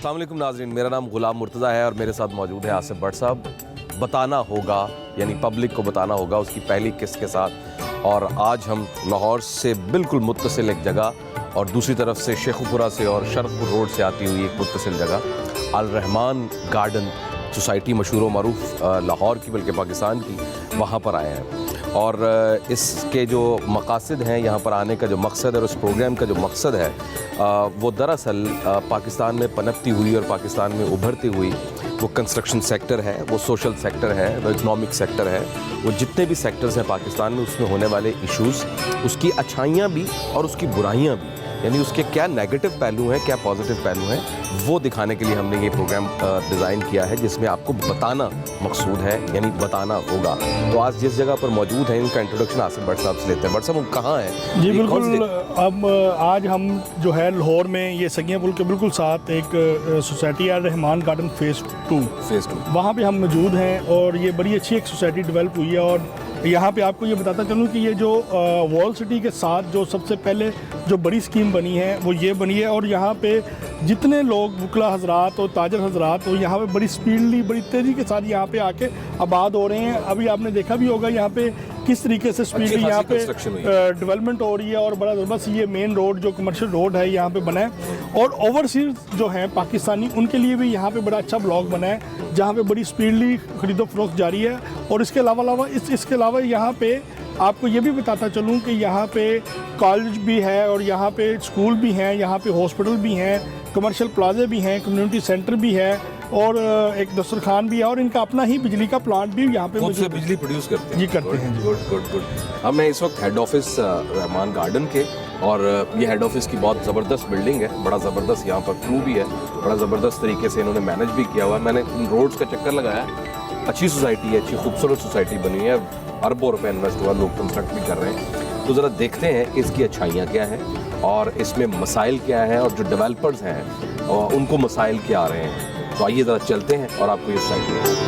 अस्सलाम वालेकुम नाज़रीन, मेरा नाम गुलाम मुर्तज़ा है और मेरे साथ मौजूद है आसिफ भट्ट साहब। बताना होगा यानी पब्लिक को बताना होगा उसकी पहली किस्त के साथ। और आज हम लाहौर से बिल्कुल मुत्तसिल एक जगह और दूसरी तरफ से शेखुपुरा से और शरफपुर रोड से आती हुई एक मुत्तसिल जगह अल रहमान गार्डन सोसाइटी, मशहूर व मरूफ लाहौर की बल्कि पाकिस्तान की, वहाँ पर आए हैं। और इसके जो मकासद हैं, यहाँ पर आने का जो मकसद है और उस प्रोग्राम का जो मकसद है वो दरअसल पाकिस्तान में पनपती हुई और पाकिस्तान में उभरती हुई वो कंस्ट्रक्शन सेक्टर है, वो सोशल सेक्टर है, वो इकनॉमिक सेक्टर है, वो जितने भी सेक्टर्स हैं पाकिस्तान में उसमें होने वाले इश्यूज़, उसकी अच्छाइयाँ भी और उसकी बुराइयाँ भी, यानी उसके क्या नेगेटिव पहलू हैं, क्या पॉजिटिव पहलू हैं, वो दिखाने के लिए हमने ये प्रोग्राम डिज़ाइन किया है, जिसमें आपको बताना मकसूद है, यानी बताना होगा। तो आज जिस जगह पर मौजूद हैं उनका इंट्रोडक्शन आसिफ भट्ट साहब से लेते हैं। भट्ट साहब, वो कहाँ हैं? जी बिल्कुल। अब आज हम जो है लाहौर में ये सगिया पुल के बिल्कुल साथ एक सोसाइटी है रहमान गार्डन फेज़ 2, वहाँ पे हम मौजूद हैं और ये बड़ी अच्छी एक सोसाइटी डेवलप हुई है। और यहाँ पे आपको ये बताता चलूँ कि ये जो वॉल सिटी के साथ जो सबसे पहले जो बड़ी स्कीम बनी है वो ये बनी है। और यहाँ पे जितने लोग वकला हजरात और ताजर हजरात वो यहाँ पे बड़ी स्पीडली, बड़ी तेज़ी के साथ यहाँ पे आके आबाद हो रहे हैं। अभी आपने देखा भी होगा यहाँ पे किस तरीके से स्पीडली यहाँ पे डेवलपमेंट हो रही है और बड़ा ज़बरदस्त ये मेन रोड जो कमर्शियल रोड है यहाँ पे बना है। और ओवरसीज जो हैं पाकिस्तानी, उनके लिए भी यहाँ पे बड़ा अच्छा ब्लॉक बना है जहाँ पे बड़ी स्पीडली खरीदो फरोख्त जारी है। और इसके अलावा यहाँ पे आपको ये भी बताता चलूँ कि यहाँ पे कॉलेज भी है और यहाँ पे स्कूल भी हैं, यहाँ पे हॉस्पिटल भी हैं, कमर्शियल प्लाजे भी हैं, कम्युनिटी सेंटर भी है और एक दस्तरखान भी है और इनका अपना ही बिजली का प्लांट भी यहाँ पे बिजली प्रोड्यूस करते हैं। जी करते हैं। गुड। अब मैं इस वक्त हेड ऑफिस रहमान गार्डन के, और ये हेड ऑफिस की बहुत ज़बरदस्त बिल्डिंग है, बड़ा ज़बरदस्त यहाँ पर क्रू भी है, बड़ा ज़बरदस्त तरीके से इन्होंने मैनेज भी किया हुआ है। मैंने इन रोड्स का चक्कर लगाया, अच्छी सोसाइटी है, अच्छी खूबसूरत सोसाइटी बनी है, अरबों रुपए इन्वेस्ट हुआ, लोग कंस्ट्रक्ट भी कर रहे हैं। तो ज़रा देखते हैं कि इसकी अच्छाइयाँ क्या हैं और इसमें मसाइल क्या हैं और जो डेवलपर्स हैं उनको मसाइल क्या आ रहे हैं। तो आइए ज़रा चलते हैं और आपको ये सोसाइटी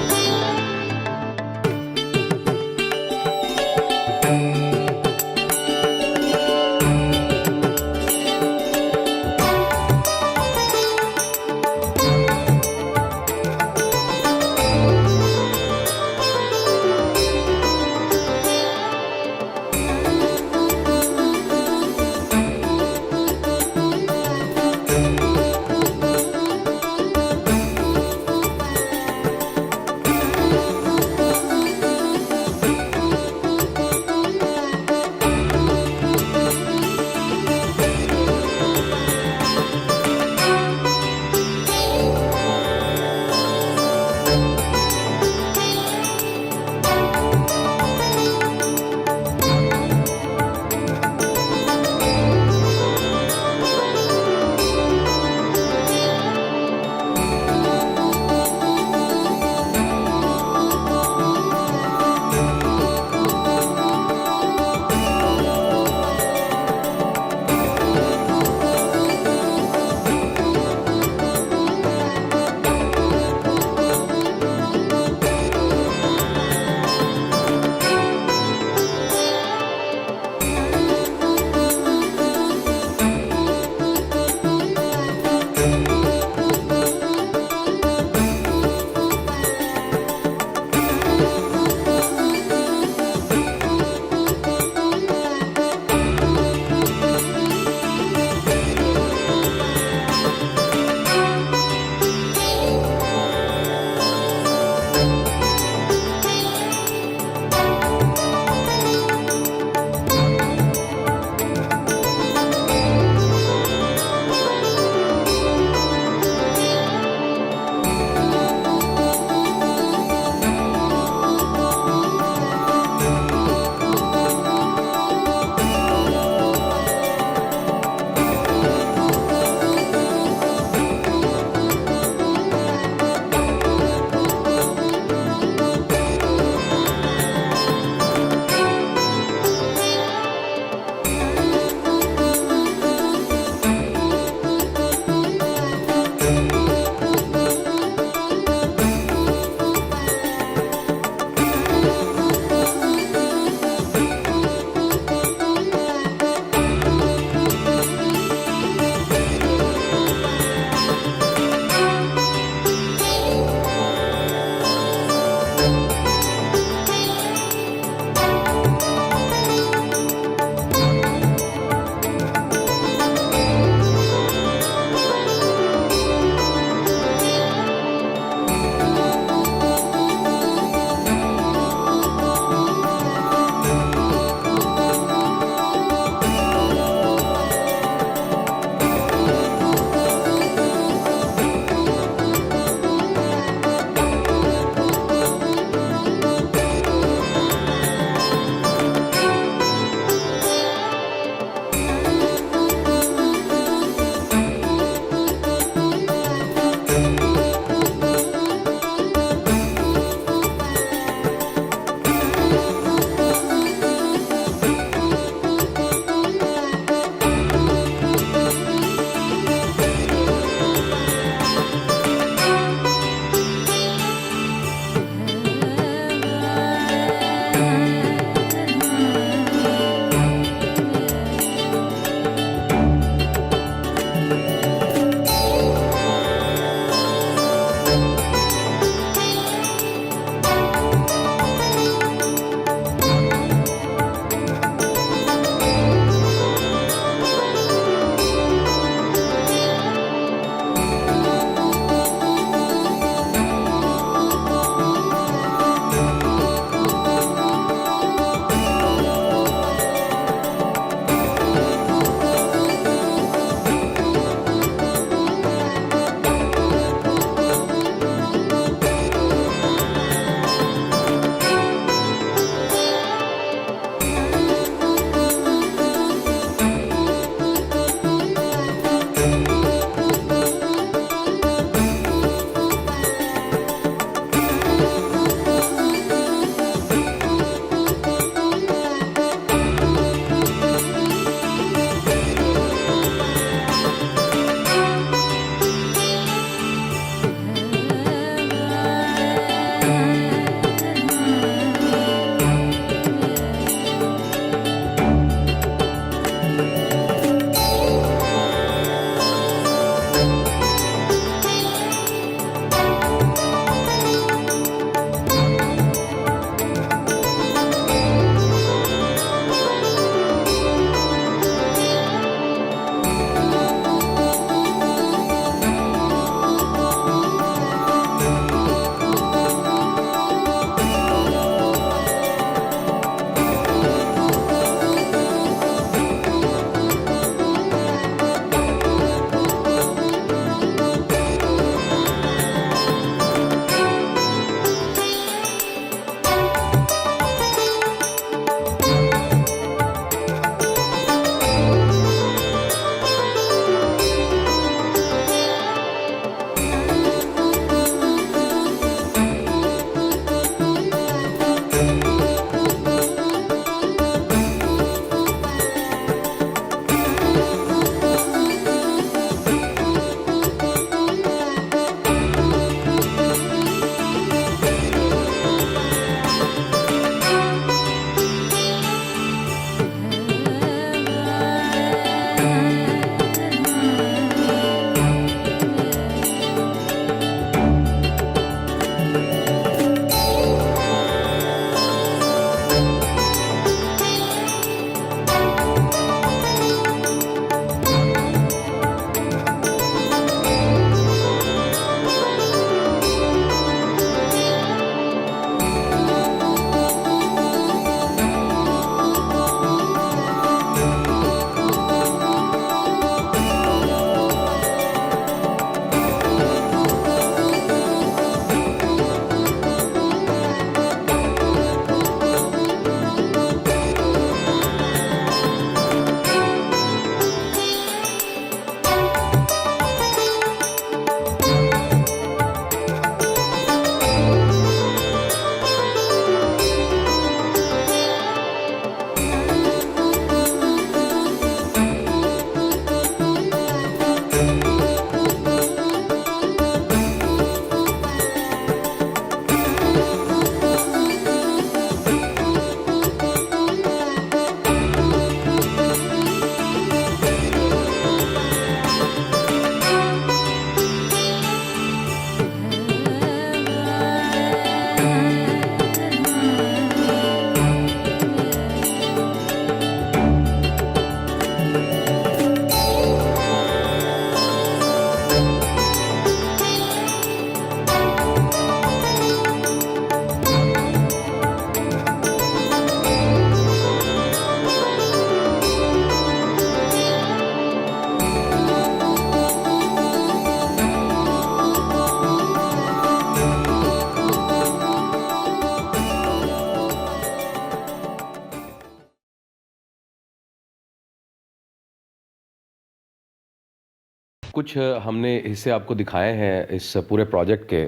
कुछ हमने हिस्से आपको दिखाए हैं इस पूरे प्रोजेक्ट के,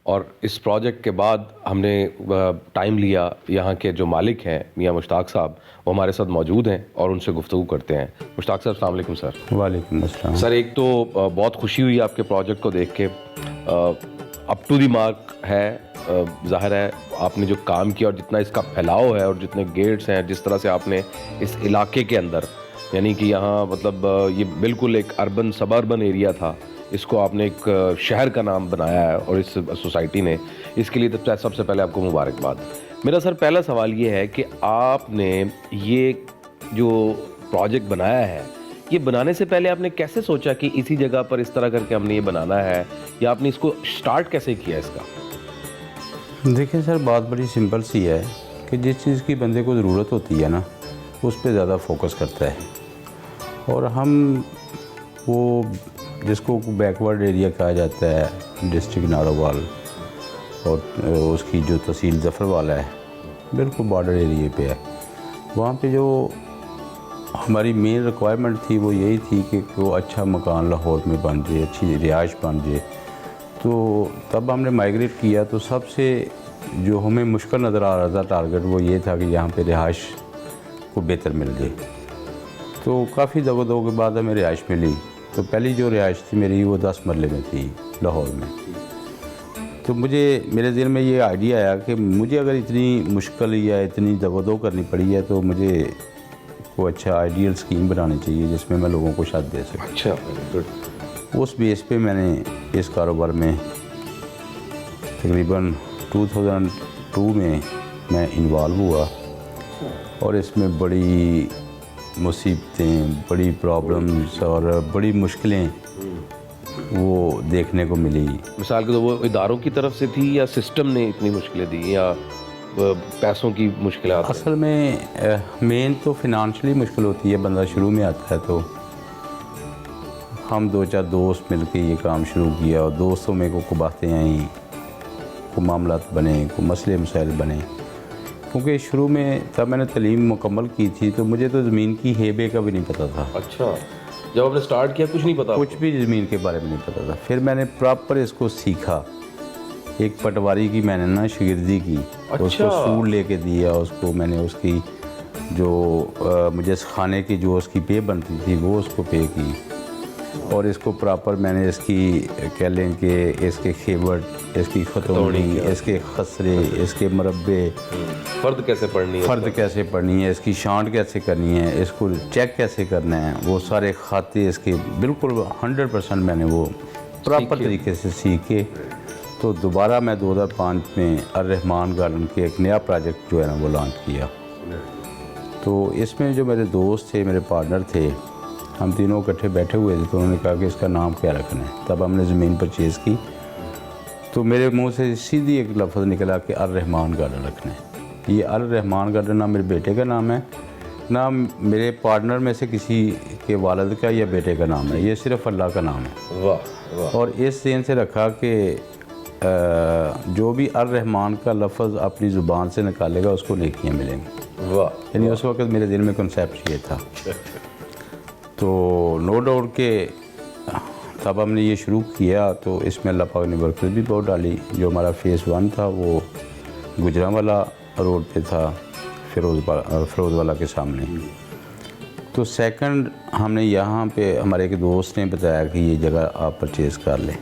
और इस प्रोजेक्ट के बाद हमने टाइम लिया। यहाँ के जो मालिक हैं मियाँ मुश्ताक साहब, वो हमारे साथ मौजूद हैं और उनसे गुफ्तगू करते हैं। मुश्ताक साहब, अस्सलाम वालेकुम सर। वालेकुम अस्सलाम। सर, एक तो बहुत खुशी हुई आपके प्रोजेक्ट को देख के, अप टू दी मार्क है। ज़ाहिर है आपने जो काम किया और जितना इसका फैलाव है और जितने गेट्स हैं, जिस तरह से आपने इस इलाके के अंदर, यानी कि यहाँ मतलब ये बिल्कुल एक अर्बन सबर्बन एरिया था, इसको आपने एक शहर का नाम बनाया है और इस सोसाइटी ने, इसके लिए तो सबसे पहले आपको मुबारकबाद। मेरा सर पहला सवाल ये है कि आपने ये जो प्रोजेक्ट बनाया है, ये बनाने से पहले आपने कैसे सोचा कि इसी जगह पर इस तरह करके हमने ये बनाना है, या आपने इसको स्टार्ट कैसे किया इसका? देखिए सर, बात बड़ी सिंपल सी है कि जिस चीज़ की बंदे को ज़रूरत होती है ना, उस पर ज़्यादा फोकस करता है। और हम वो जिसको बैकवर्ड एरिया कहा जाता है, डिस्ट्रिक्ट नारोवाल और उसकी जो तहसील जफरवाला है, बिल्कुल बॉर्डर एरिया पे है। वहाँ पे जो हमारी मेन रिक्वायरमेंट थी वो यही थी कि वो अच्छा मकान लाहौर में बन जाए, अच्छी रिहाइश बन जाए। तो तब हमने माइग्रेट किया, तो सबसे जो हमें मुश्किल नज़र आ रहा था टारगेट, वो ये था कि यहाँ पे रिहाइश को बेहतर मिल जाए। तो काफ़ी दो के बाद हमें रिहाइश मिली। तो पहली जो रिहाइश थी मेरी, वो 10 मरले में थी लाहौर में। तो मेरे दिल में ये आइडिया आया कि मुझे अगर इतनी मुश्किल या इतनी दो करनी पड़ी है, तो मुझे कोई अच्छा आइडियल स्कीम बनानी चाहिए जिसमें मैं लोगों को शायद दे सकूँ। अच्छा, गुड। उस बेस पे मैंने इस कारोबार में तकरीबन 2002 में मैं इन्वॉल्व हुआ, और इसमें बड़ी मुसीबतें, बड़ी प्रॉब्लम्स और बड़ी मुश्किलें वो देखने को मिली। मिसाल के तो वो इदारों की तरफ से थी, या सिस्टम ने इतनी मुश्किलें दी, या पैसों की मुश्किलें? असल में मेन तो फिनंशियली मुश्किल होती है। बंदा शुरू में आता है तो हम 2-4 दोस्त मिलके ये काम शुरू किया, और दोस्तों में को बातें आई, को मामलात बने, को मसले मसाइल बने। क्योंकि शुरू में तब मैंने तालीम मुकम्मल की थी, तो मुझे तो ज़मीन की हेबे का भी नहीं पता था। अच्छा, जब आपने स्टार्ट किया कुछ नहीं पता? कुछ भी ज़मीन के बारे में नहीं पता था। फिर मैंने प्रॉपर इसको सीखा। एक पटवारी की मैंने ना शागिर्दी की। अच्छा। उसको सूट लेके दिया, उसको मैंने उसकी जो मुझे सिखाने की जो उसकी पे बनती थी वो उसको पे की, और इसको प्रॉपर मैंने इसकी कह लें कि इसके खेवट, इसकी खतौनी, इसके खसरे, इसके मरब्बे, फ़र्द कैसे पढ़नी है, इसकी शांट कैसे करनी है, इसको चेक कैसे करना है, वो सारे खाते इसके बिल्कुल 100% मैंने वो प्रॉपर तरीके से सीख के, तो दोबारा मैं 2005 में अर्रहमान गार्डन के एक नया प्रोजेक्ट जो है ना वो लॉन्च किया। तो इसमें जो मेरे दोस्त थे, मेरे पार्टनर थे, हम तीनों इकट्ठे बैठे हुए थे। तो उन्होंने कहा कि इसका नाम क्या रखना है। तब हमने ज़मीन परचेज़ की, तो मेरे मुंह से सीधी एक लफ्ज़ निकला कि अर्रहमान गार्डन रखना है। ये अर्रहमान गार्डन ना मेरे बेटे का नाम है, ना मेरे पार्टनर में से किसी के वालिद का या बेटे का नाम है, ये सिर्फ़ अल्लाह का नाम है। वाह वाह। और इस दिन से रखा कि जो भी अर्रहमान का लफ्ज़ अपनी ज़ुबान से निकालेगा उसको नेकियां मिलेंगी। वाह। यानी उस वक्त मेरे दिल में कॉन्सेप्ट ये था। तो नो डाउट के तब हमने ये शुरू किया, तो इसमें अल्लाह पाक ने बरकत भी बहुत डाली। जो हमारा फ़ेज़ 1 था वो गुजरांवाला रोड पे था, फिरोज़वाला के सामने। तो सेकंड हमने यहाँ पे, हमारे एक दोस्त ने बताया कि ये जगह आप परचेज़ कर लें।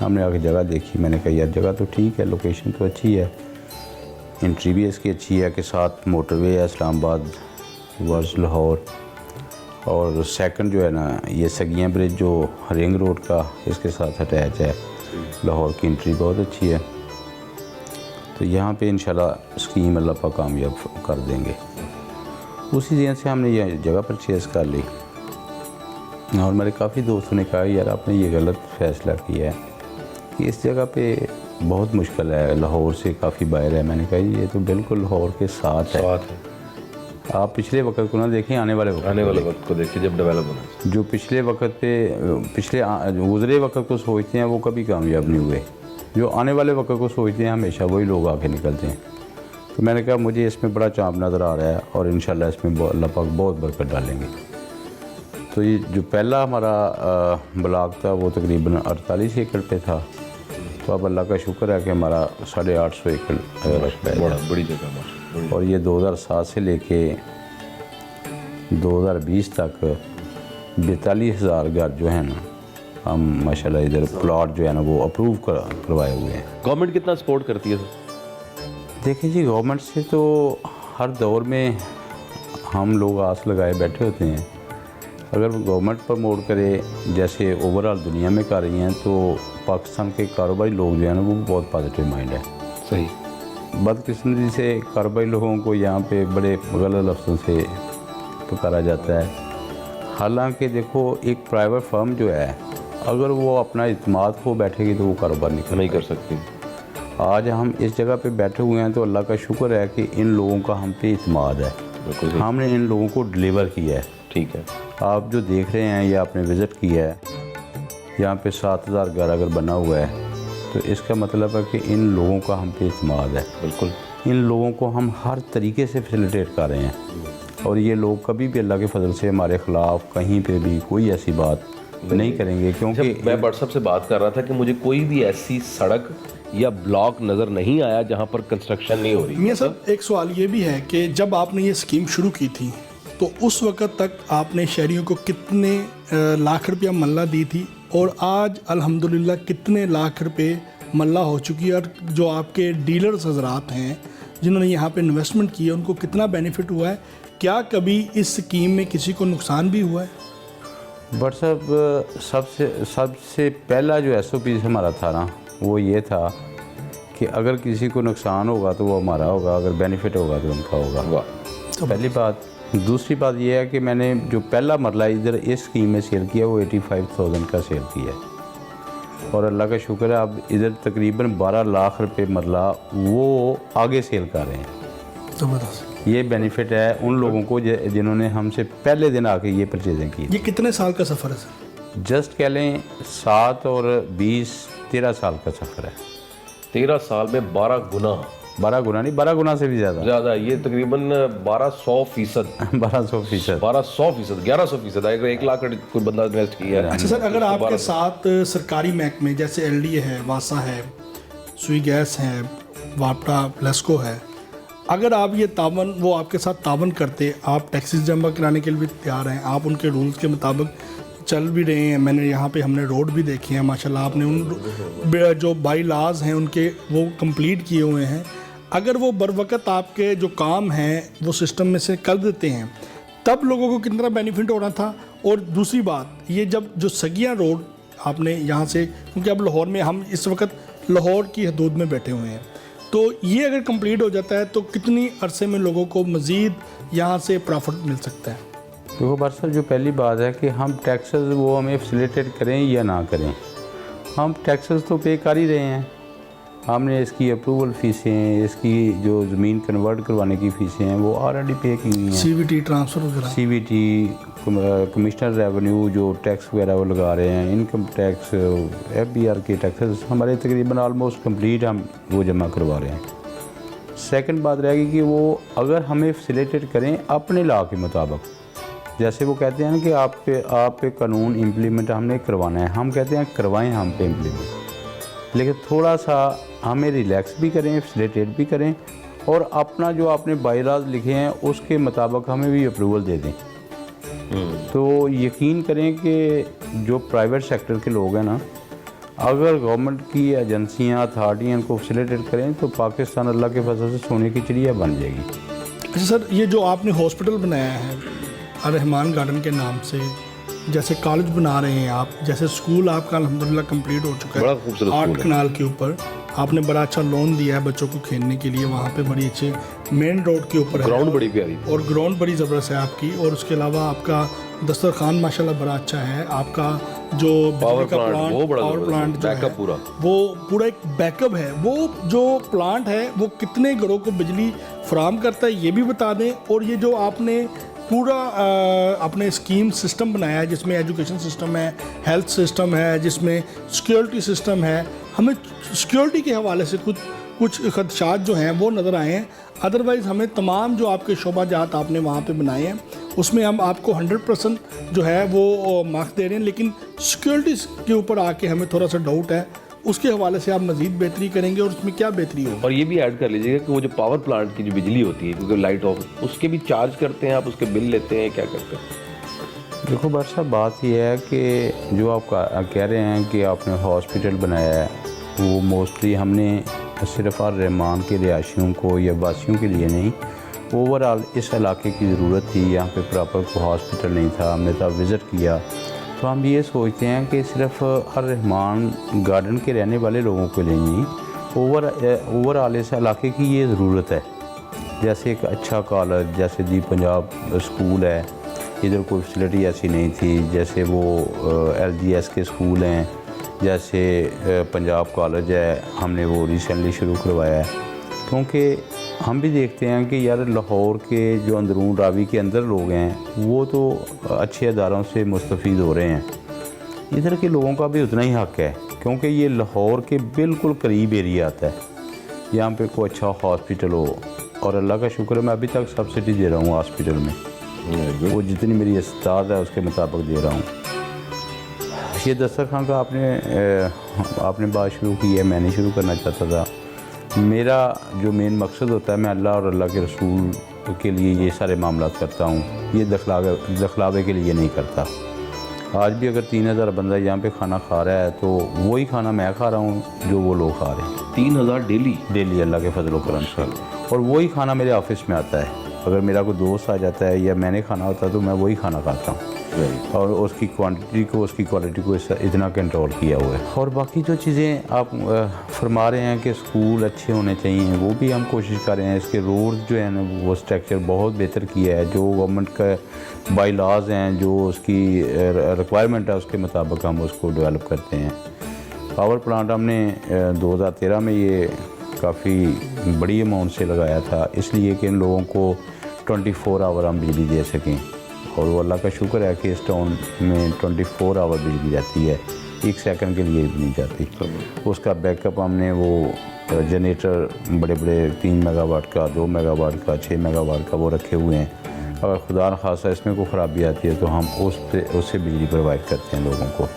हमने आके जगह देखी, मैंने कहा यार जगह तो ठीक है, लोकेशन तो अच्छी है, एंट्री भी इसकी अच्छी है, कि साथ मोटरवे है इस्लामाबाद वर्स लाहौर, और सेकंड जो है ना ये सगियाँ ब्रिज जो रिंग रोड का इसके साथ अटैच है, लाहौर की एंट्री बहुत अच्छी है। तो यहाँ पे इंशाल्लाह स्कीम अल्लाह पाक कामयाब कर देंगे। उसी दिन से हमने ये जगह परचेज़ कर ली, और मेरे काफ़ी दोस्तों ने कहा यार आपने ये गलत फ़ैसला किया है कि इस जगह पे बहुत मुश्किल है, लाहौर से काफ़ी बाहर है। मैंने कहा ये तो बिल्कुल लाहौर के साथ है। आप पिछले वक्त को ना देखें, आने वाले वक्त को देखिए जब डेवलप होना। जो पिछले वक्त पे गुज़रे वक्त को सोचते हैं वो कभी कामयाब नहीं हुए। जो आने वाले वक्त को सोचते हैं हमेशा वही लोग आगे निकलते हैं। तो मैंने कहा मुझे इसमें बड़ा चाँप नज़र आ रहा है, और इंशाल्लाह इसमें अल्लाह पाक बहुत बरकत डालेंगे। तो ये जो पहला हमारा ब्लॉक था वो तकरीबन 48 एकड़ पे था। तो अब अल्लाह का शुक्र है कि हमारा 850 एकड़ रकबा है। बड़ा बड़ी जगह और ये 2007 से लेके 2020 तक 42,000 घर जो है ना, हम माशाल्लाह इधर प्लॉट जो है ना वो अप्रूव करवाए हुए हैं। गवर्नमेंट कितना सपोर्ट करती है सर? देखिए जी, गवर्नमेंट से तो हर दौर में हम लोग आस लगाए बैठे होते हैं। अगर गवर्नमेंट प्रमोट करे जैसे ओवरऑल दुनिया में कर रही हैं, तो पाकिस्तान के कारोबारी लोग जो है ना वो बहुत पॉजिटिव माइंड है। सही। बदकिस्मती से कारोबारी लोगों को यहाँ पे बड़े गलत लफ्ज़ों से पुकारा जाता है। हालांकि देखो, एक प्राइवेट फर्म जो है अगर वो अपना इत्मीनान को बैठेगी तो वो कारोबार नहीं कर सकती। आज हम इस जगह पे बैठे हुए हैं तो अल्लाह का शुक्र है कि इन लोगों का हम पे इत्मीनान है। हमने इन लोगों को डिलीवर किया है। ठीक है। आप जो देख रहे हैं या आपने विज़िट किया है, यहाँ पे 7,000 घर अगर बना हुआ है तो इसका मतलब है कि इन लोगों का हम पे इत्मीनान है। बिल्कुल। इन लोगों को हम हर तरीके से फैसिलिटेट कर रहे हैं और ये लोग कभी भी अल्लाह के फजल से हमारे ख़िलाफ़ कहीं पे भी कोई ऐसी बात नहीं करेंगे। क्योंकि मैं व्हाट्सएप से बात कर रहा था कि मुझे कोई भी ऐसी सड़क या ब्लॉक नज़र नहीं आया जहाँ पर कंस्ट्रक्शन नहीं हो रही। मियां साहब, एक सवाल ये भी है कि जब आपने ये स्कीम शुरू की थी तो उस वक़्त तक आपने शहरियों को कितने लाख रुपया मल्ला दी थी, और आज अल्हम्दुलिल्लाह कितने लाख रुपए मल्ला हो चुकी है, और जो आपके डीलर्स हजरात हैं जिन्होंने यहाँ पे इन्वेस्टमेंट की है उनको कितना बेनिफिट हुआ है? क्या कभी इस स्कीम में किसी को नुकसान भी हुआ है? बट साहब, सबसे पहला जो SOP हमारा था ना, वो ये था कि अगर किसी को नुकसान होगा तो वो हमारा होगा, अगर बेनिफिट होगा तो उनका होगा। तो पहली बात। दूसरी बात ये है कि मैंने जो पहला मरला इधर इस स्कीम में सेल किया वो 85,000 का सेल किया है, और अल्लाह का शुक्र है अब इधर तकरीबन 12 लाख रुपए मरला वो आगे सेल कर रहे हैं। ज़बरदस्त। ये बेनिफिट है उन लोगों को जिन्होंने हमसे पहले दिन आके ये परचेजिंग की। ये कितने साल का सफ़र है सर? जस्ट कह लें 7 और 20 13 साल का सफ़र है। 13 साल में 12 गुना 12 गुना नहीं, 12 गुना से भी ज़्यादा। ये तकरीबन 1200%। 1200%। 1200%, 1100%। अगर 1 लाख कोई बंदा इन्वेस्ट किया है। अच्छा सर, अगर आपके साथ सरकारी महकमे जैसे LDA है, वासा है, सुई गैस है, वापटा, लेस्को है, अगर आप ये तावन वो आपके साथ तावन करते, आप टैक्सेस जमा कराने के लिए भी तैयार हैं, आप उनके रूल्स के मुताबिक चल भी रहे हैं, मैंने यहाँ पे हमने रोड भी देखे हैं माशाल्लाह, आपने उन जो बाई लाज हैं उनके वो कंप्लीट किए हुए हैं, अगर वो बर वक़्त आपके जो काम हैं वो सिस्टम में से कर देते हैं, तब लोगों को कितना बेनिफिट हो रहा था। और दूसरी बात, ये जब जो सगिया रोड आपने यहाँ से, क्योंकि अब लाहौर में हम इस वक्त लाहौर की हदूद में बैठे हुए हैं, तो ये अगर कंप्लीट हो जाता है तो कितनी अरसे में लोगों को मज़ीद यहाँ से प्रॉफिट मिल सकता है? देखो बात साहब, जो पहली बात है कि हम टैक्सेस वो हमें फैसिलिटेट करें या ना करें, हम टैक्सेस तो पे कर ही रहे हैं। हमने इसकी अप्रूवल फ़ीसें, इसकी जो ज़मीन कन्वर्ट करवाने की फ़ीसें हैं वो ऑलरेडी पे की हुई हैं। CVT ट्रांसफ़र वगैरह, CVT, कमिश्नर रेवेन्यू जो टैक्स वगैरह वो लगा रहे हैं, इनकम टैक्स, FBR के टैक्सेस हमारे तकरीबन ऑलमोस्ट कंप्लीट हम वो जमा करवा रहे हैं। सेकंड बात रहेगी कि वो अगर हमें फैसिलिटेट करें अपने लॉ के मुताबिक, जैसे वो कहते हैं ना कि आप पे कानून इम्प्लीमेंट हमने करवाना है, हम कहते हैं करवाएं हम पे इम्प्लीमेंट, लेकिन थोड़ा सा हमें रिलैक्स भी करें, फैसिलिटेट भी करें, और अपना जो आपने बायलाज लिखे हैं उसके मुताबिक हमें भी अप्रूवल दे दें। तो यकीन करें कि जो प्राइवेट सेक्टर के लोग हैं ना, अगर गवर्नमेंट की एजेंसियां, अथॉरिटियाँ इनको फैसिलिटेट करें तो पाकिस्तान अल्लाह के फजल से सोने की चिड़िया बन जाएगी। अच्छा सर, ये जो आपने हॉस्पिटल बनाया है रहमान गार्डन के नाम से, जैसे कॉलेज बना रहे हैं आप, जैसे स्कूल आपका अल्हम्दुलिल्लाह कंप्लीट हो चुका बड़ा है, खूबसूरत 8 कनाल के ऊपर आपने बड़ा अच्छा लोन दिया है बच्चों को खेलने के लिए, वहाँ पे बड़ी अच्छे मेन रोड के ऊपर है, ग्राउंड बड़ी प्यारी, और ग्राउंड बड़ी ज़बरदस्त है आपकी, और उसके अलावा आपका दस्तरखान माशाल्लाह बड़ा अच्छा है, आपका जो पावर बिजली का प्लांट, वो बड़ा पावर प्लांट जो बैकअप है पूरा, वो पूरा एक बैकअप है। वो जो प्लांट है वो कितने घरों को बिजली फराहम करता है ये भी बता दें, और ये जो आपने पूरा अपने स्कीम सिस्टम बनाया है जिसमें एजुकेशन सिस्टम है, हेल्थ सिस्टम है, जिसमें सिक्योरिटी सिस्टम है, हमें सिक्योरिटी के हवाले से कुछ खदशात जो हैं वो नज़र आए हैं, अदरवाइज़ हमें तमाम जो आपके शोबा जात आपने वहाँ पे बनाए हैं उसमें हम आपको 100% जो है वो मार्क्स दे रहे हैं, लेकिन सिक्योरिटी के ऊपर आके हमें थोड़ा सा डाउट है, उसके हवाले से आप मज़ीद बेहतरी करेंगे और उसमें क्या बेहतरी होगी। और ये भी ऐड कर लीजिएगा कि वो जो पावर प्लांट की जो बिजली होती है, क्योंकि लाइट ऑफ, उसके भी चार्ज करते हैं आप, उसके बिल लेते हैं, क्या करते हैं? देखो बादशाह साहब, बात यह है कि जो आप कह रहे हैं कि आपने हॉस्पिटल बनाया है, वो मोस्टली हमने सिर्फ आर रहमान के रिहायशियों को या वासियों के लिए नहीं, ओवरऑल इस इलाके की ज़रूरत थी। यहाँ पे प्रॉपर कोई हॉस्पिटल नहीं था, हमने तब विज़िट किया तो हम ये सोचते हैं कि सिर्फ आर रहमान गार्डन के रहने वाले लोगों के लिए नहीं, ओवरऑल इस इलाके की ये ज़रूरत है। जैसे एक अच्छा कॉलेज, जैसे दी पंजाब स्कूल है, इधर कोई फैसिलिटी ऐसी नहीं थी। जैसे वो LGS के स्कूल हैं, जैसे पंजाब कॉलेज है, हमने वो रिसेंटली शुरू करवाया है, क्योंकि हम भी देखते हैं कि यार लाहौर के जो अंदरून रावी के अंदर लोग हैं वो तो अच्छे अदारों से मुस्तफ़ीद हो रहे हैं, इधर के लोगों का भी उतना ही हक़ है, क्योंकि ये लाहौर के बिल्कुल करीब एरिया आता है। यहाँ पे कोई अच्छा हॉस्पिटल हो, और अल्लाह का शुक्र है मैं अभी तक सब्सिडी दे रहा हूँ हॉस्पिटल में, वो जितनी मेरी इस्ताद है उसके मुताबिक दे रहा हूँ। ये दस्तरखान का आपने बात शुरू की है, मैं नहीं शुरू करना चाहता था। मेरा जो मेन मकसद होता है, मैं अल्लाह और अल्लाह के रसूल के लिए ये सारे मामला करता हूँ, ये दखलावे के लिए नहीं करता। आज भी अगर 3000 बंदा यहाँ पे खाना खा रहा है तो वही खाना मैं खा रहा हूँ जो वो लोग खा रहे हैं। 3000 डेली अल्लाह के फजल व करम से, और वही खाना मेरे ऑफिस में आता है। अगर मेरा कोई दोस्त आ जाता है या मैंने खाना होता है तो मैं वही खाना खाता हूँ, और उसकी क्वांटिटी को, उसकी क्वालिटी को इतना कंट्रोल किया हुआ है। और बाकी जो चीज़ें आप फरमा रहे हैं कि स्कूल अच्छे होने चाहिए, वो भी हम कोशिश कर रहे हैं। इसके रोड जो है ना, वो स्ट्रक्चर बहुत बेहतर किया है। जो गवर्नमेंट का बाई लॉज हैं, जो उसकी रिक्वायरमेंट है, उसके मुताबिक हम उसको डेवलप करते हैं। पावर प्लांट हमने 2013 में ये काफ़ी बड़ी अमाउंट से लगाया था, इसलिए कि इन लोगों को 24 आवर हम बिजली दे सकें, और वो अल्लाह का शुक्र है कि इस टाउन में 24 आवर बिजली जाती है, 1 सेकंड के लिए भी नहीं जाती। उसका बैकअप हमने वो जनरेटर बड़े बड़े 3 मेगावाट का, 2 मेगावाट का, 6 मेगावाट का वो रखे हुए हैं। अगर खुदा न खासा इसमें कोई ख़राबी आती है तो हम उससे बिजली प्रोवाइड करते हैं लोगों को।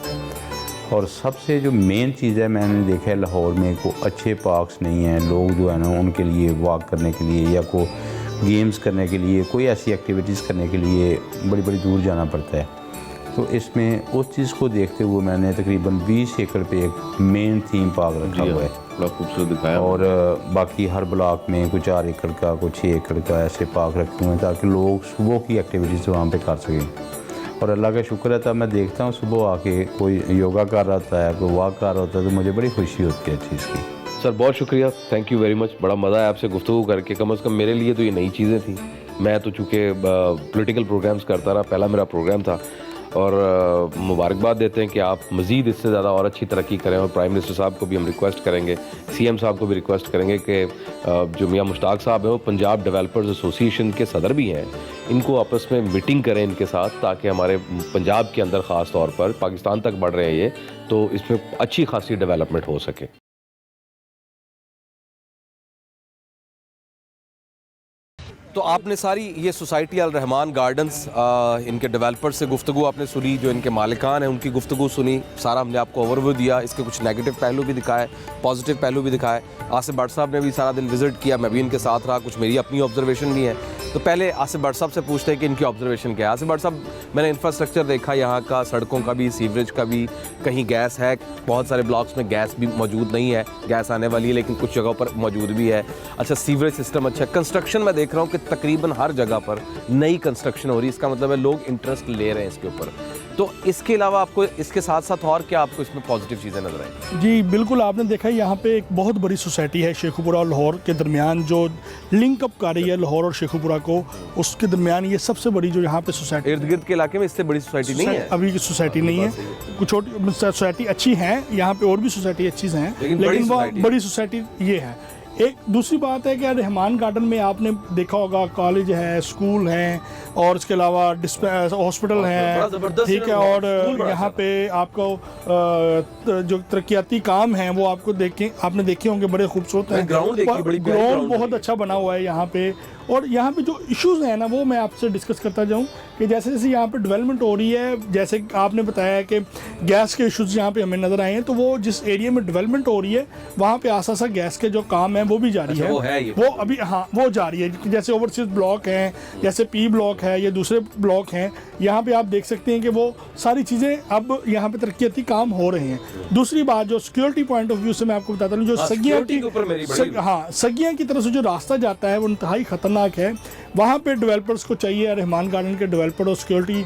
और सबसे जो मेन चीज़ है, मैंने देखा है लाहौर में को अच्छे पार्क्स नहीं हैं। लोग जो है ना, उनके लिए वॉक करने के लिए या को गेम्स करने के लिए, कोई ऐसी एक्टिविटीज़ करने के लिए बड़ी बड़ी दूर जाना पड़ता है। तो इसमें उस चीज़ को देखते हुए मैंने तकरीबन 20 एकड़ पे एक मेन थीम पार्क रखा हुआ है, बड़ा खूबसूरत दिखाया। और बाकी हर ब्लॉक में कुछ 4 एकड़ का, कुछ 6 एकड़ का ऐसे पार्क रखे हुए हैं, ताकि लोग सुबह की एक्टिविटीज़ वहाँ पे कर सकें। और अल्लाह का शुक्र है, तब मैं देखता हूँ सुबह आके कोई योगा कर रहा होता है, कोई वॉक कर रहा होता है, तो मुझे बड़ी खुशी होती है चीज़ की। सर बहुत शुक्रिया, थैंक यू वेरी मच। बड़ा मज़ा आया आपसे गुफ्तगू करके, कम से कम मेरे लिए तो ये नई चीज़ें थी। मैं तो चूँकि पॉलिटिकल प्रोग्राम्स करता रहा, पहला मेरा प्रोग्राम था, और मुबारकबाद देते हैं कि आप मज़ीद इससे ज़्यादा और अच्छी तरक्की करें। और प्राइम मिनिस्टर साहब को भी हम रिक्वेस्ट करेंगे, CM साहब को भी रिक्वेस्ट करेंगे कि जो मियां मुश्ताक साहब हैं, वो पंजाब डेवलपर्स एसोसिएशन के सदर भी हैं, इनको आपस में मीटिंग करें इनके साथ, ताकि हमारे पंजाब के अंदर ख़ास तौर पर, पाकिस्तान तक बढ़ रहे हैं ये, तो इसमें अच्छी खासी डेवलपमेंट हो सके। तो आपने सारी ये सोसाइटी अल रहमान गार्डन्स, इनके डेवलपर्स से गुफ्तगू आपने सुनी, जो इनके मालिकान हैं उनकी गुफ्तगू सुनी, सारा हमने आपको ओवरव्यू दिया। इसके कुछ नेगेटिव पहलू भी दिखाए, पॉजिटिव पहलू भी दिखाए। आसिफ भट्ट साहब ने भी सारा दिन विज़िट किया, मैं भी इनके साथ रहा, कुछ मेरी अपनी ऑब्जर्वेशन भी है। तो पहले आसिफ भट्ट साहब से पूछते हैं कि इनकी ऑब्जर्वेशन क्या है। आसिफ भट्ट साहब, मैंने इंफ्रास्ट्रक्चर देखा यहाँ का, सड़कों का भी, सीवरेज का भी, कहीं गैस है, बहुत सारे ब्लॉक्स में गैस भी मौजूद नहीं है, गैस आने वाली है लेकिन कुछ जगहों पर मौजूद भी है। अच्छा, सीवरेज सिस्टम अच्छा, कंस्ट्रक्शन मैं देख रहा हूँ कि तकरीबन हर जगह पर नई कंस्ट्रक्शन हो रही है, इसका मतलब है लोग इंटरेस्ट ले रहे हैं इसके ऊपर। तो इसके अलावा आपको इसके साथ साथ और क्या आपको इसमें पॉजिटिव चीज़ें नजर आई? जी बिल्कुल, आपने देखा है यहाँ पे एक बहुत बड़ी सोसाइटी है शेखुपुरा और लाहौर के दरमियान, जो लिंक अप कर रही है लाहौर और शेखुपुरा को, उसके दरमियान ये सबसे बड़ी जो यहाँ पे सोसाइटी, इर्द गिर्द के इलाके में इससे बड़ी सोसाइटी नहीं है अभी की सोसाइटी नहीं है। कुछ छोटी सोसाइटी अच्छी हैं यहाँ पे, और भी सोसाइटी अच्छी हैं, लेकिन वो बड़ी सोसाइटी ये है। एक दूसरी बात है कि रहमान गार्डन में आपने देखा होगा कॉलेज है, स्कूल हैं, और इसके अलावा हॉस्पिटल बड़ा हैं, ज़बरदस्त ठीक है। है, और स्कूल बड़ा यहाँ अच्छा। पे आपको जो तरक्याती काम हैं वो आपको आपने देखे होंगे, बड़े खूबसूरत हैं। ग्राउंड देखिए, बड़ी प्यारी ग्राउंड ग्राउंड बहुत है। अच्छा बना हुआ है यहाँ पे। और यहाँ पे जो इश्यूज़ हैं ना वो मैं आपसे डिस्कस करता जाऊँ कि जैसे जैसे यहाँ पे डेवलपमेंट हो रही है, जैसे आपने बताया कि गैस के इश्यूज़ यहाँ पे हमें नज़र आए हैं, तो वो जिस एरिया में डेवलपमेंट हो रही है वहाँ पे आसा गैस के जो काम है वो भी जारी अच्छा, है। वो है ये। वो अभी हाँ वो जारी है। जैसे ओवरसीज ब्लॉक हैं, जैसे पी ब्लॉक है, ये दूसरे ब्लॉक हैं, यहाँ पे आप देख सकते हैं कि वो सारी चीज़ें अब यहाँ पे तरक्याती काम हो रहे हैं। दूसरी बात जो सिक्योरिटी पॉइंट ऑफ व्यू से मैं आपको बताता हूँ, जो सगिया security के ऊपर मेरी बड़ी- सगिया की तरफ से जो रास्ता जाता है वो इंतहाई ख़तरनाक है। वहाँ पे डेवलपर्स को चाहिए, रहमान गार्डन के डेवलपर और सिक्योरिटी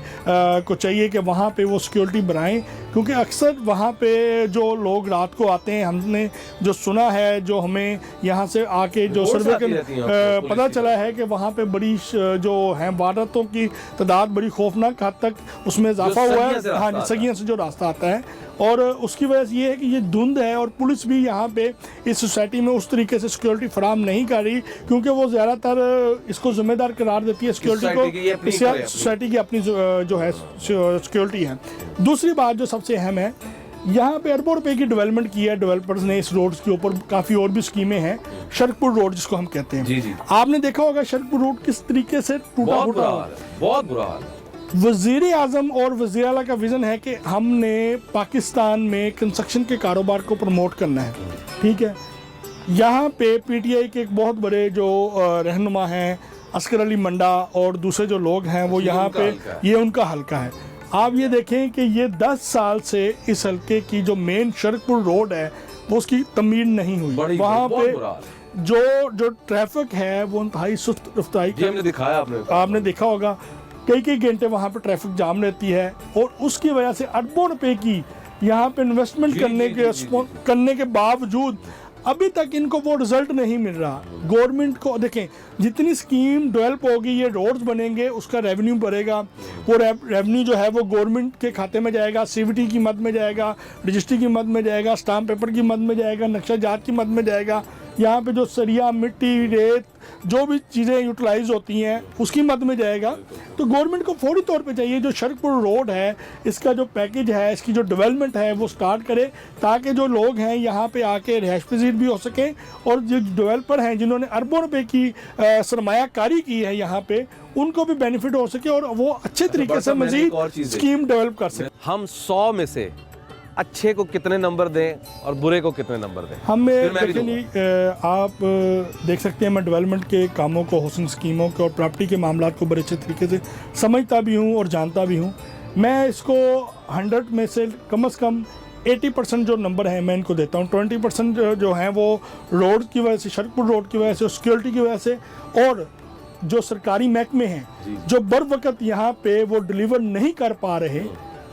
को चाहिए कि वहाँ पे वो सिक्योरिटी बनाएं, क्योंकि अक्सर वहाँ पे जो लोग रात को आते हैं, हमने जो सुना है, जो हमें यहाँ से आके जो रिपोर्ट्स सर्वे आती रहती हैं आपको, पता पुलिस चला है कि वहाँ पे बड़ी जो हैं वारदातों की तादाद बड़ी खौफनाक हद तक उसमें इजाफा हुआ सगिया से है। हाँ रास्ता जी, सगिया से जो रास्ता आता है, और उसकी वजह से ये है कि ये धुंध है और पुलिस भी यहाँ पे इस सोसाइटी में उस तरीके से सिक्योरिटी फराम नहीं कर रही, क्योंकि वो ज़्यादातर इसको जिम्मेदार करार देती है सोसाइटी की ये अपनी सिक्योरिटी करे को। अपनी। सोसाइटी की अपनी जो है सिक्योरिटी है। दूसरी बात जो सबसे अहम है, यहाँ पे अरबों रुपए की डेवलपमेंट की है डेवलपर्स ने इस रोड्स के ऊपर। काफ़ी और भी स्कीमें हैं, शरकपुर रोड जिसको हम कहते हैं। जी, जी। आपने देखा होगा शरकपुर रोड किस तरीके से टूटा बहुत बुरा फूटा। हाल है, बहुत बुरा हाल है। वज़ीर आज़म और वज़ीर आला का विज़न है कि हमने पाकिस्तान में कंस्ट्रक्शन के कारोबार को प्रमोट करना है, ठीक है। यहाँ पे पीटीआई के एक बहुत बड़े जो रहनुमा हैं अस्कर अली मंडा और दूसरे जो लोग हैं वो ये यहाँ उनका पे हल्का है। ये उनका हल्का है। आप ये देखें कि ये 10 साल से इस हल्के की जो मेन शरकपुर रोड है वो उसकी तमीर नहीं हुई। बड़ी वहाँ बहुत पे बुरा हाल है। जो ट्रैफिक है वो इंतहाई सुस्त रफ्तारी जी, हमने दिखाया आपने देखा होगा, कई घंटे वहाँ पे ट्रैफिक जाम रहती है, और उसकी वजह से अरबों रुपए की यहाँ पे इन्वेस्टमेंट जी, करने जी, के जी, जी, करने के बावजूद अभी तक इनको वो रिजल्ट नहीं मिल रहा। गवर्नमेंट को देखें, जितनी स्कीम डेवलप होगी, ये रोड्स बनेंगे, उसका रेवेन्यू बढ़ेगा, वो रेवेन्यू जो है वो गवर्नमेंट के खाते में जाएगा, सीवीटी की मद में जाएगा, रजिस्ट्री की मद में जाएगा, स्टाम्प पेपर की मद में जाएगा, नक्शा जात की मद में जाएगा। यहाँ पे जो सरिया, मिट्टी, रेत, जो भी चीज़ें यूटिलाइज होती हैं उसकी मद में जाएगा। तो गवर्नमेंट को फौरी तौर पे चाहिए जो शरकपुर रोड है, इसका जो पैकेज है, इसकी जो डेवलपमेंट है वो स्टार्ट करे, ताकि जो लोग हैं यहाँ पे आके रिहाइश पजीर भी हो सकें, और जो डेवलपर हैं जिन्होंने अरबों रुपए की सरमायाकारी की है यहाँ पे, उनको भी बेनिफिट हो सके और वो अच्छे तरीके से मैंने एक और मजीद चीज़ स्कीम डेवलप कर सकें। हम 100 में से अच्छे को कितने नंबर दें और बुरे को कितने नंबर दें? हमें फिर मैं भी देखिए आप देख सकते हैं, मैं डेवलपमेंट के कामों को, हुस्न स्कीमों को और प्रॉपर्टी के मामलों को बड़े अच्छे तरीके से समझता भी हूँ और जानता भी हूँ। मैं इसको 100 में से कम 80% जो नंबर है मैं इनको देता हूँ। 20% जो हैं वो रोड की वजह से, शरकपुर रोड की वजह से, सिक्योरिटी की वजह से, और जो सरकारी महकमे हैं जो बर वक्त यहाँ पे वो डिलीवर नहीं कर पा रहे,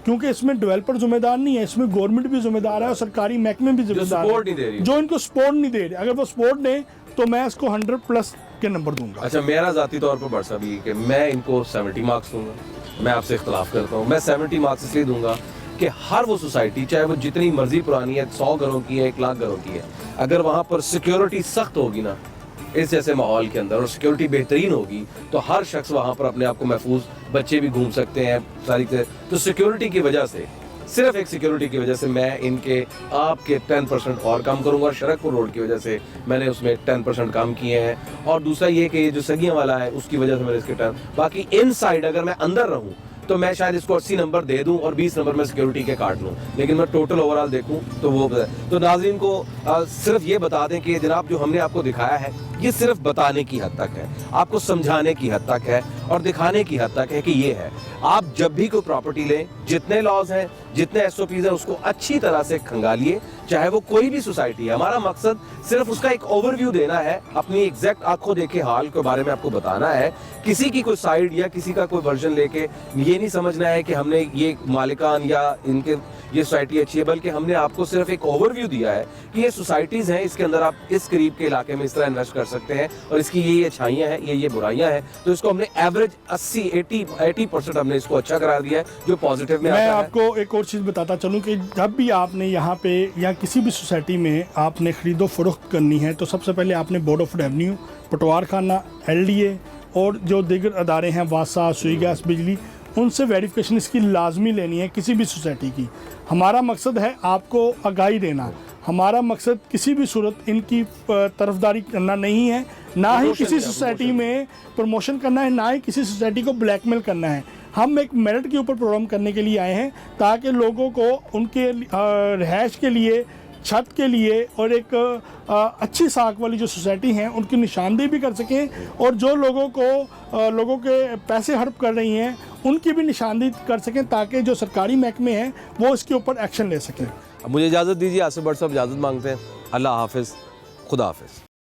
क्योंकि इसमें डेवलपर जिम्मेदार नहीं है, इसमें गवर्नमेंट भी जिम्मेदार है और सरकारी महकमे भी जिम्मेदार support नहीं दे रही है, जो इनको सपोर्ट नहीं दे रहे। अगर वो सपोर्ट दें तो मैं इसको 100+ के नंबर दूंगा। अच्छा, मेरा जाती तौर पर बट साहब ये कि मैं इनको 70 मार्क्स दूंगा। मैं आपसे इख्तलाफ करता हूँ। मैं 70 मार्क्स इसलिए दूंगा कि हर वो सोसाइटी, चाहे वो जितनी मर्जी पुरानी है, 100 घरों की है, 1 लाख घरों की है, अगर वहाँ पर सिक्योरिटी सख्त होगी ना, इस जैसे माहौल के अंदर, और सिक्योरिटी बेहतरीन होगी, तो हर शख्स वहाँ पर अपने आप को महफूज, बच्चे भी घूम सकते हैं सारी तरह। तो सिक्योरिटी की वजह से, सिर्फ एक सिक्योरिटी की वजह से मैं इनके आपके 10% और कम करूंगा। शरकपुर रोड की वजह से मैंने उसमें 10% कम किए हैं, और दूसरा ये कि ये जो सगियां वाला है उसकी वजह से मैंने इसके 10। बाकी इन साइड अगर मैं अंदर रहूं तो मैं शायद इसको 80 नंबर दे दूं और 20 नंबर मैं सिक्योरिटी के काट लूं, लेकिन मैं टोटल ओवरऑल देखूं तो वो। तो नाज़रीन को सिर्फ ये बता दें कि जनाब जो हमने आपको दिखाया है ये सिर्फ बताने की हद तक है, आपको समझाने की हद तक है और दिखाने की हद तक है कि ये है। आप जब भी कोई प्रॉपर्टी लें, जितने लॉज हैं, जितने एसओपीज हैं, उसको अच्छी तरह से खंगालिए, चाहे वो कोई भी सोसाइटी है। हमारा मकसद सिर्फ उसका एक ओवरव्यू देना है, अपनी एग्जैक्ट आंखों देखे हाल के बारे में आपको बताना है। किसी की कोई साइड या किसी का कोई वर्जन लेके ये नहीं समझना है कि हमने ये मालिकान या इनके ये सोसाइटी अच्छी है, बल्कि हमने आपको सिर्फ एक ओवरव्यू दिया है कि ये सोसाइटीज़ हैं, इसके अंदर आप इस करीब के इलाके में इस तरह इन्वेस्ट कर सकते हैं और इसकी ये अच्छाइयाँ हैं, ये बुराइयाँ हैं। तो इसको हमने एवरेज 80% हमने इसको अच्छा करार दिया है, जो पॉजिटिव में मैं आता है। आपको एक और चीज़ बताता चलूँ कि जब भी आपने यहाँ पे या किसी भी सोसाइटी में आपने ख़रीदो फरोख्त करनी है, तो सबसे पहले आपने बोर्ड ऑफ रेवेन्यू, पटवार खाना, LDA और जो दीगर अदारे हैं वासा, सुई गैस, बिजली, उनसे वेरिफिकेशन इसकी लाजमी लेनी है किसी भी सोसाइटी की। हमारा मकसद है आपको आगाही देना, हमारा मकसद किसी भी सूरत इनकी तरफदारी करना नहीं है, ना ही किसी सोसाइटी में प्रमोशन करना है, ना ही किसी सोसाइटी को ब्लैकमेल करना है। हम एक मेरिट के ऊपर प्रोग्राम करने के लिए आए हैं ताकि लोगों को उनके रिहाइश के लिए, छत के लिए और एक अच्छी साख वाली जो सोसाइटी हैं उनकी निशानदेही भी कर सकें, और जो लोगों के पैसे हड़प कर रही हैं उनकी भी निशानदेही कर सकें, ताकि जो सरकारी महकमे हैं वो इसके ऊपर एक्शन ले सकें। अब मुझे इजाज़त दीजिए, आसिफ भट्ट साहब इजाज़त मांगते हैं। अल्लाह हाफिज़, खुदा हाफिज़।